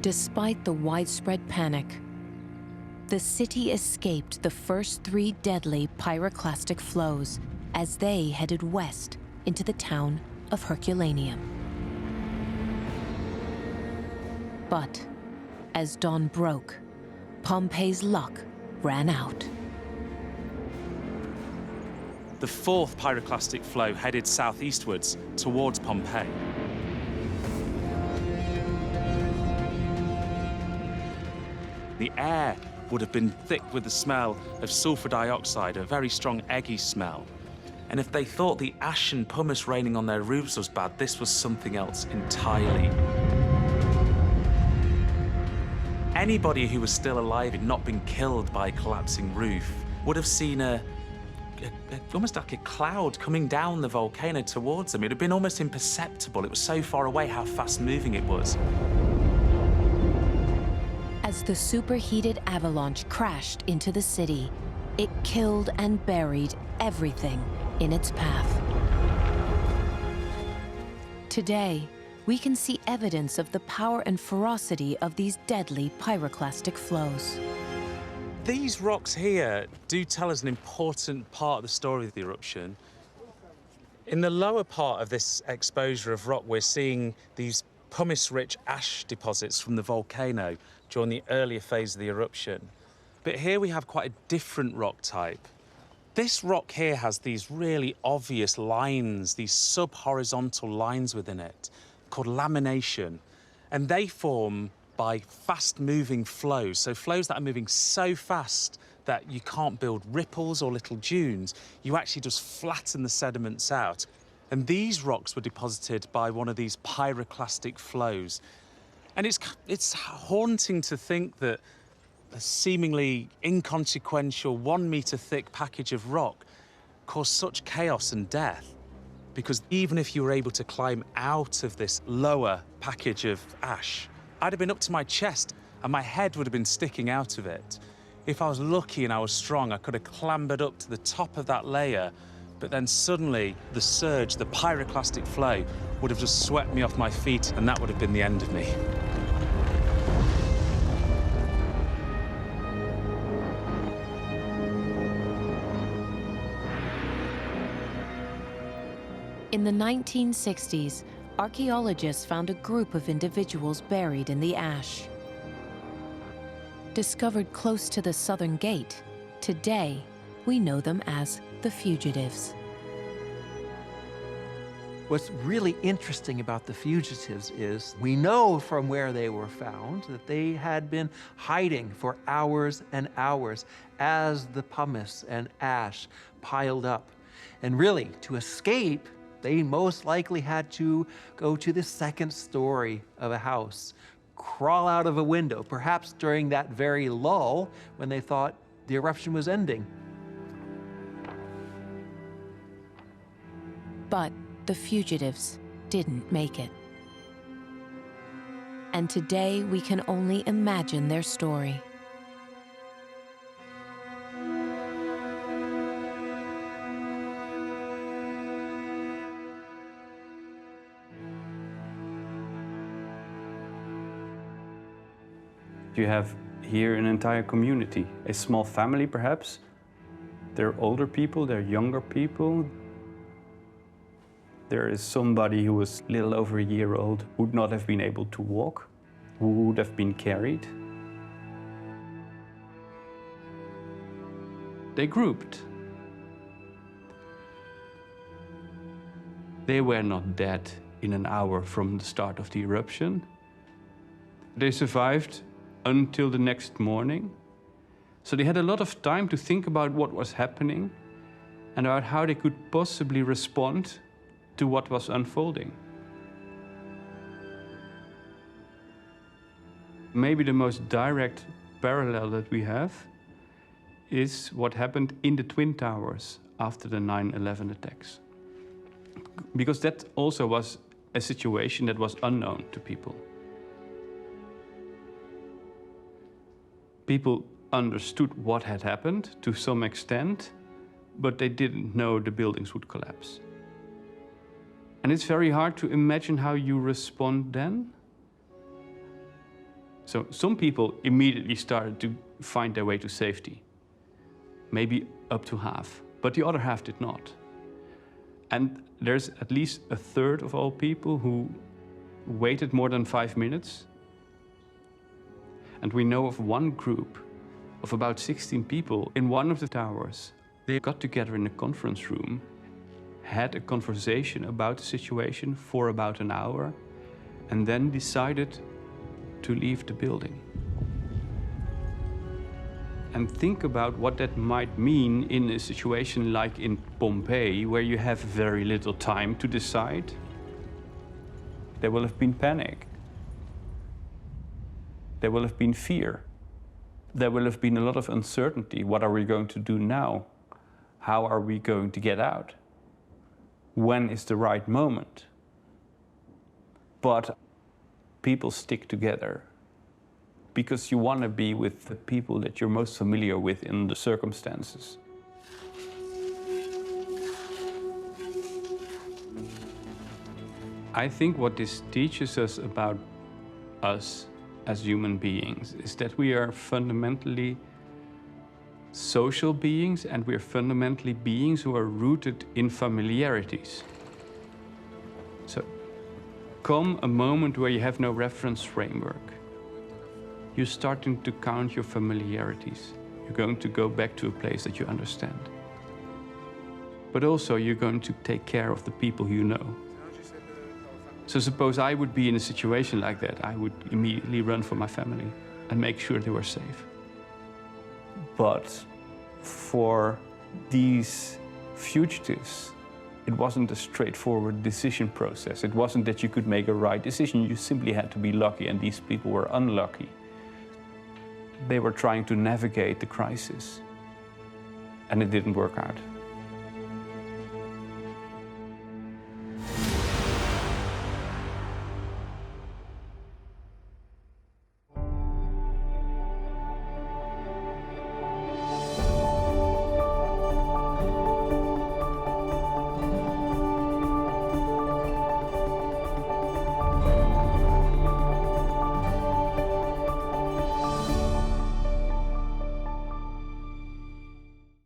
Despite the widespread panic, the city escaped the first 3 deadly pyroclastic flows as they headed west into the town of Herculaneum. But as dawn broke, Pompeii's luck ran out. The 4th pyroclastic flow headed southeastwards towards Pompeii. The air would have been thick with the smell of sulfur dioxide, a very strong eggy smell. And if they thought the ash and pumice raining on their roofs was bad, this was something else entirely. Anybody who was still alive and not been killed by a collapsing roof would have seen almost like a cloud coming down the volcano towards them. It would have been almost imperceptible. It was so far away how fast-moving it was. As the superheated avalanche crashed into the city, it killed and buried everything in its path. Today, we can see evidence of the power and ferocity of these deadly pyroclastic flows. These rocks here do tell us an important part of the story of the eruption. In the lower part of this exposure of rock, we're seeing these pumice-rich ash deposits from the volcano during the earlier phase of the eruption. But here we have quite a different rock type. This rock here has these really obvious lines, these sub-horizontal lines within it, called lamination. And they form by fast-moving flows, so flows that are moving so fast that you can't build ripples or little dunes. You actually just flatten the sediments out. And these rocks were deposited by one of these pyroclastic flows. And it's haunting to think that a seemingly inconsequential 1 meter thick package of rock caused such chaos and death. Because even if you were able to climb out of this lower package of ash, I'd have been up to my chest and my head would have been sticking out of it. If I was lucky and I was strong, I could have clambered up to the top of that layer, but then suddenly the surge, the pyroclastic flow, would have just swept me off my feet, and that would have been the end of me. In the 1960s, archaeologists found a group of individuals buried in the ash. Discovered close to the southern gate, today we know them as the fugitives. What's really interesting about the fugitives is we know from where they were found that they had been hiding for hours and hours as the pumice and ash piled up. And really, to escape, they most likely had to go to the 2nd story of a house, crawl out of a window, perhaps during that very lull when they thought the eruption was ending. But the fugitives didn't make it. And today we can only imagine their story. You have here an entire community, a small family perhaps. They're older people, they're younger people. There is somebody who was a little over a year old who would not have been able to walk, who would have been carried. They grouped. They were not dead in an hour from the start of the eruption. They survived until the next morning. So they had a lot of time to think about what was happening and about how they could possibly respond to what was unfolding. Maybe the most direct parallel that we have is what happened in the Twin Towers after the 9/11 attacks. Because that also was a situation that was unknown to people. People understood what had happened to some extent, but they didn't know the buildings would collapse. And it's very hard to imagine how you respond then. So some people immediately started to find their way to safety, maybe up to half, but the other half did not. And there's at least a third of all people who waited more than 5 minutes. And we know of one group of about 16 people in one of the towers. They got together in a conference room, had a conversation about the situation for about an hour, and then decided to leave the building. And think about what that might mean in a situation like in Pompeii, where you have very little time to decide. There will have been panic. There will have been fear. There will have been a lot of uncertainty. What are we going to do now? How are we going to get out? When is the right moment? But people stick together because you want to be with the people that you're most familiar with in the circumstances. I think what this teaches us about us as human beings is that we are fundamentally social beings, and we are fundamentally beings who are rooted in familiarities. So, come a moment where you have no reference framework. You're starting to count your familiarities. You're going to go back to a place that you understand. But also you're going to take care of the people you know. So suppose I would be in a situation like that, I would immediately run for my family and make sure they were safe. But for these fugitives, it wasn't a straightforward decision process. It wasn't that you could make a right decision, you simply had to be lucky, and these people were unlucky. They were trying to navigate the crisis, and it didn't work out.